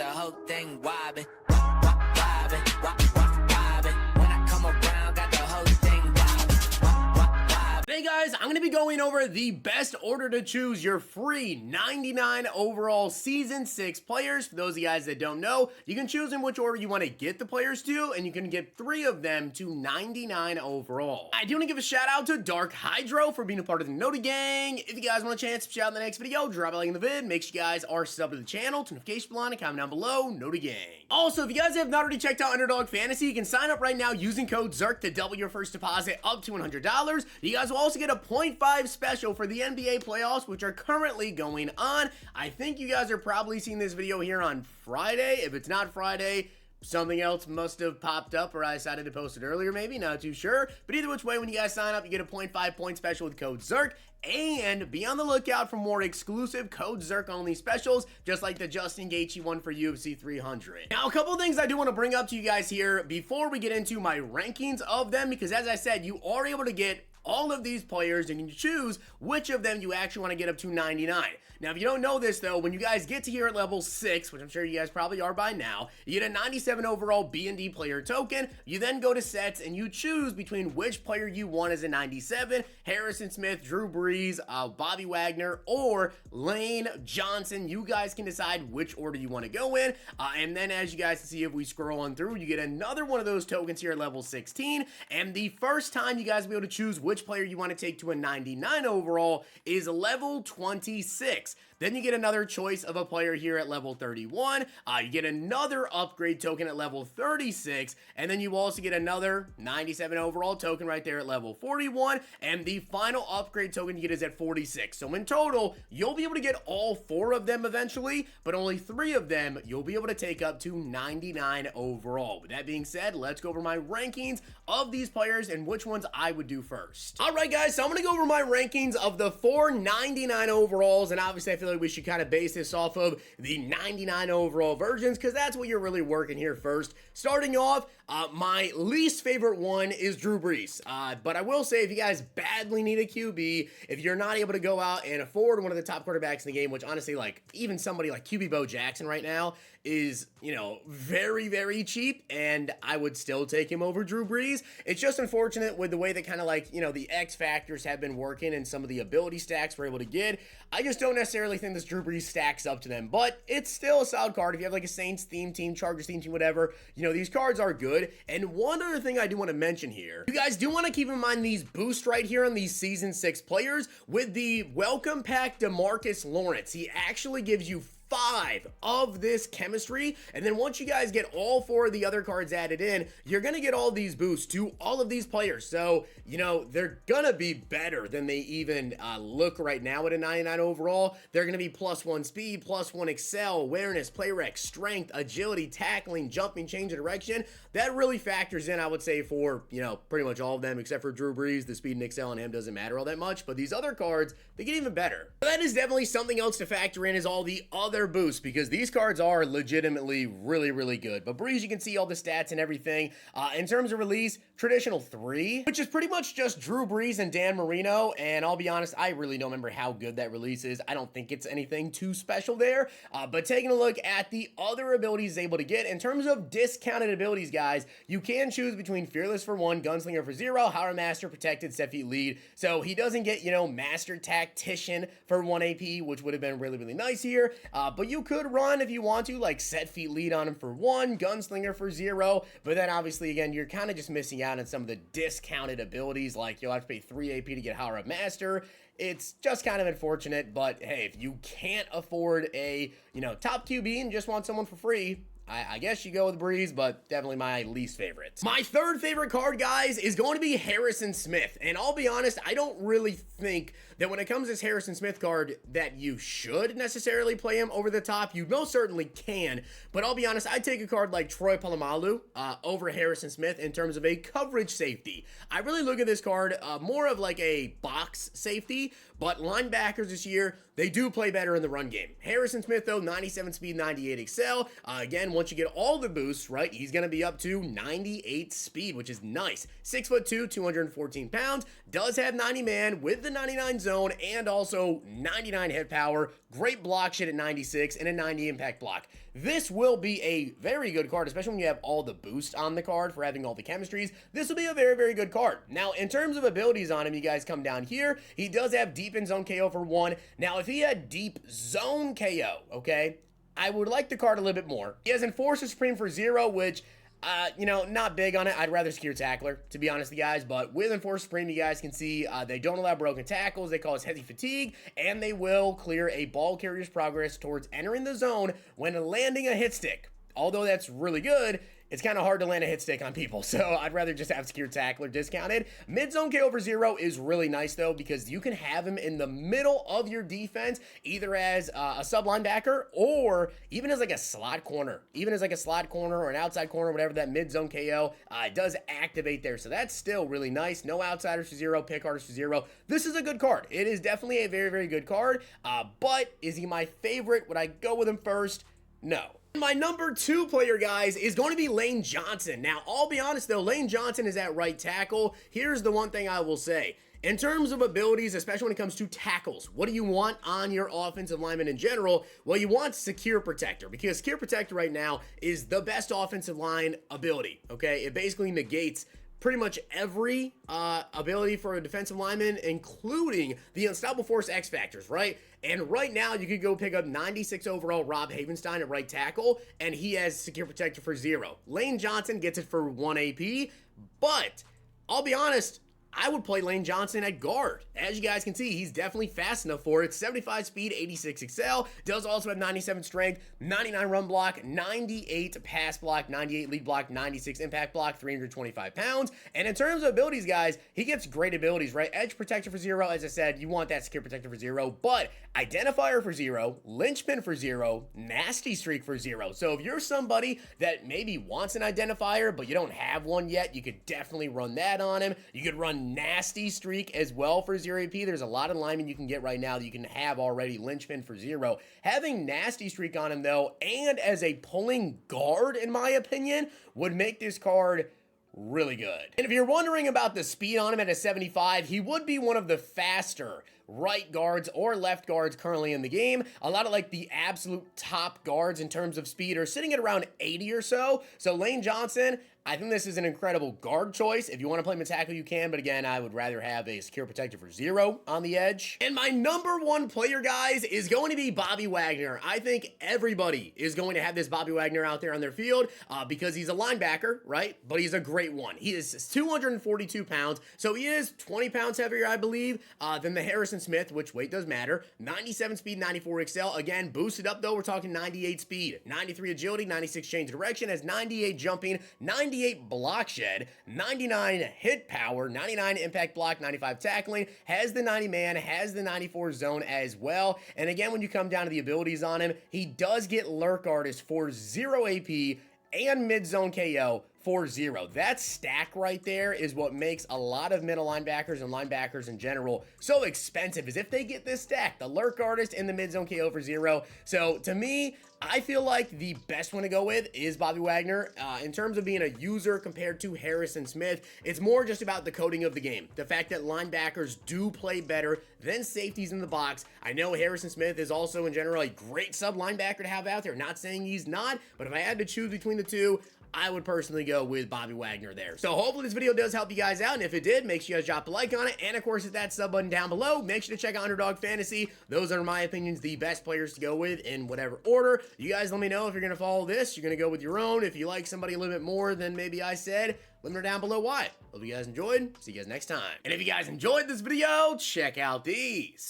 the whole thing wobbin', wobbin', wobbin'. When I come around, got the whole thing wobbin'. Hey guys, I'm going to be going over the best order to choose your free 99 overall Season 6 players. For those of you guys that don't know, you can choose in which order you want to get the players to, and you can get 3 of them to 99 overall. I do want to give a shout out to Dark Hydro for being a part of the Nota Gang. If you guys want a chance to shout out in the next video, drop a like in the vid. Make sure you guys are subbed to the channel, turn notification bell on, and comment down below, Nota Gang. Also, if you guys have not already checked out Underdog Fantasy, you can sign up right now using code ZIRK to double your first deposit up to $100. You guys will also get a 0.5 special for the NBA playoffs, which are currently going on. I think you guys are probably seeing this video here on Friday. If it's not Friday, something else must have popped up, or I decided to post it earlier, maybe, not too sure. But either which way, when you guys sign up, you get a 0.5 point special with code ZIRK. And be on the lookout for more exclusive code ZIRK only specials, just like the Justin Gaethje one for UFC 300. Now, a couple things I do want to bring up to you guys here before we get into my rankings of them, because as I said, you are able to get all of these players, and you can choose which of them you actually want to get up to 99. Now, if you don't know this, though, when you guys get to here at level 6, which I'm sure you guys probably are by now, you get a 97 overall B&D player token. You then go to sets, and you choose between which player you want as a 97, Harrison Smith, Drew Brees, Bobby Wagner, or Lane Johnson. You guys can decide which order you want to go in, and then as you guys can see, if we scroll on through, you get another one of those tokens here at level 16, and the first time you guys will be able to choose which player you want to take to a 99 overall is level 26. Then you get another choice of a player here at level 31. You get another upgrade token at level 36. And then you also get another 97 overall token right there at level 41. And the final upgrade token you get is at 46. So in total, you'll be able to get all 4 of them eventually, but only 3 of them you'll be able to take up to 99 overall. With that being said, let's go over my rankings of these players and which ones I would do first. All right, guys, so I'm going to go over my rankings of the 4 99 overalls, and obviously I feel like we should kind of base this off of the 99 overall versions, because that's what you're really working here first. Starting off, my least favorite one is Drew Brees, but I will say, if you guys badly need a QB, if you're not able to go out and afford one of the top quarterbacks in the game, which honestly, like, even somebody like QB Bo Jackson right now is, you know, very, very cheap, and I would still take him over Drew Brees. It's just unfortunate with the way that kind of, like, you know, the X factors have been working and some of the ability stacks we're able to get. I just don't necessarily think this Drew Brees stacks up to them, but it's still a solid card. If you have like a Saints theme team, Chargers theme team, whatever, you know, these cards are good. And one other thing I do want to mention here, you guys do want to keep in mind these boosts right here on these Season 6 players with the Welcome Pack DeMarcus Lawrence. He actually gives you 5 of this chemistry, and then once you guys get all 4 of the other cards added in, you're gonna get all these boosts to all of these players. So, you know, they're gonna be better than they even look right now at a 99 overall. They're gonna be +1 speed, +1 excel, awareness, play rec, strength, agility, tackling, jumping, change of direction. That really factors in, I would say, for, you know, pretty much all of them except for Drew Brees. The speed and excel on him doesn't matter all that much, but these other cards, they get even better. So that is definitely something else to factor in, is all the other boosts, because these cards are legitimately really, really good. But Brees, you can see all the stats and everything. In terms of release, traditional 3, which is pretty much just Drew Brees and Dan Marino, and I'll be honest, I really don't remember how good that release is. I don't think it's anything too special there, but taking a look at the other abilities able to get, in terms of discounted abilities, guys, you can choose between Fearless for 1, Gunslinger for 0, Howard Master, Protected, Set Feet Lead. So he doesn't get, you know, Master Tactician for 1 AP, which would have been really, really nice here, but you could run, if you want to, like Set Feet Lead on him for 1, Gunslinger for 0, but then obviously, again, you're kind of just missing out on some of the discounted abilities, like you'll have to pay 3 AP to get Howard Up Master. It's just kind of unfortunate, but hey, if you can't afford a, you know, top QB and just want someone for free, I guess you go with Brees, but definitely my least favorite. My third favorite card, guys, is going to be Harrison Smith. And I'll be honest, I don't really think that when it comes to this Harrison Smith card that you should necessarily play him over the top. You most certainly can, but I'll be honest, I'd take a card like Troy Polamalu over Harrison Smith in terms of a coverage safety. I really look at this card more of like a box safety, but linebackers this year, they do play better in the run game. Harrison Smith, though, 97 speed, 98 excel. Again, once you get all the boosts, right, he's going to be up to 98 speed, which is nice. 6'2", 214 pounds, does have 90 man with the 99 zone and also 99 hit power. Great block shit at 96 and a 90 impact block. This will be a very good card, especially when you have all the boost on the card for having all the chemistries. This will be a very, very good card. Now, in terms of abilities on him, you guys come down here. He does have deep in zone KO for 1. Now, if he had deep zone KO, okay, I would like the card a little bit more. He has Enforcer Supreme for 0, which, you know, not big on it. I'd rather secure tackler, to be honest with you guys. But with Enforcer Supreme, you guys can see they don't allow broken tackles. They cause heavy fatigue, and they will clear a ball carrier's progress towards entering the zone when landing a hit stick. Although that's really good, it's kind of hard to land a hit stick on people, so I'd rather just have secure tackler discounted. Mid-zone KO for 0 is really nice, though, because you can have him in the middle of your defense, either as a sub linebacker or even as like a slot corner. Even as like a slot corner or an outside corner, whatever, that mid-zone KO does activate there, so that's still really nice. No outsiders for 0, pick artists for 0. This is a good card. It is definitely a very, very good card, but is he my favorite? Would I go with him first? No. My number 2 player, guys, is going to be Lane Johnson. Now, I'll be honest, though, Lane Johnson is at right tackle. Here's the one thing I will say. In terms of abilities, especially when it comes to tackles, what do you want on your offensive lineman in general? Well, you want secure protector, because secure protector right now is the best offensive line ability, okay? It basically negates pretty much every ability for a defensive lineman, including the Unstoppable Force X Factors, right? And right now, you could go pick up 96 overall Rob Havenstein at right tackle, and he has secure protector for 0. Lane Johnson gets it for 1 AP, but I'll be honest, I would play Lane Johnson at guard. As you guys can see, he's definitely fast enough for it. 75 speed, 86 excel. Does also have 97 strength, 99 run block, 98 pass block, 98 lead block, 96 impact block, 325 pounds. And in terms of abilities, guys, he gets great abilities, right? Edge protector for 0. As I said, you want that secure protector for 0. But identifier for 0, linchpin for 0, nasty streak for 0. So if you're somebody that maybe wants an identifier, but you don't have one yet, you could definitely run that on him. You could run nasty streak as well for 0 AP. There's a lot of linemen you can get right now that you can have already linchpin for 0. Having nasty streak on him, though, and as a pulling guard, in my opinion, would make this card really good. And if you're wondering about the speed on him at a 75, he would be one of the faster right guards or left guards currently in the game. A lot of like the absolute top guards in terms of speed are sitting at around 80 or so. So Lane Johnson, I think this is an incredible guard choice. If you want to play him a tackle, you can, but again, I would rather have a secure protector for 0 on the edge. And my number 1 player, guys, is going to be Bobby Wagner. I think everybody is going to have this Bobby Wagner out there on their field because he's a linebacker, right? But he's a great one. He is 242 pounds, so he is 20 pounds heavier, I believe, than the Harrison Smith, which weight does matter. 97 speed, 94 excel. Again, boosted up, though, we're talking 98 speed, 93 agility, 96 change of direction, has 98 jumping, 98 block shed, 99 hit power, 99 impact block, 95 tackling, has the 90 man, has the 94 zone as well. And again, when you come down to the abilities on him, he does get lurk artist for 0 AP and mid-zone KO for 0. That stack right there is what makes a lot of middle linebackers and linebackers in general so expensive, is if they get this stack, the lurk artist and the mid-zone KO for 0. So to me, I feel like the best one to go with is Bobby Wagner. In terms of being a user compared to Harrison Smith, it's more just about the coding of the game. The fact that linebackers do play better than safeties in the box. I know Harrison Smith is also in general a great sub linebacker to have out there. Not saying he's not, but if I had to choose between the two, I would personally go with Bobby Wagner there. So hopefully this video does help you guys out, and if it did, make sure you guys drop a like on it, and of course hit that sub button down below. Make sure to check out Underdog Fantasy. Those are, in my opinions, the best players to go with in whatever order. You guys let me know if you're going to follow this. You're going to go with your own. If you like somebody a little bit more than maybe I said, let me know down below why. Hope you guys enjoyed. See you guys next time. And if you guys enjoyed this video, check out these.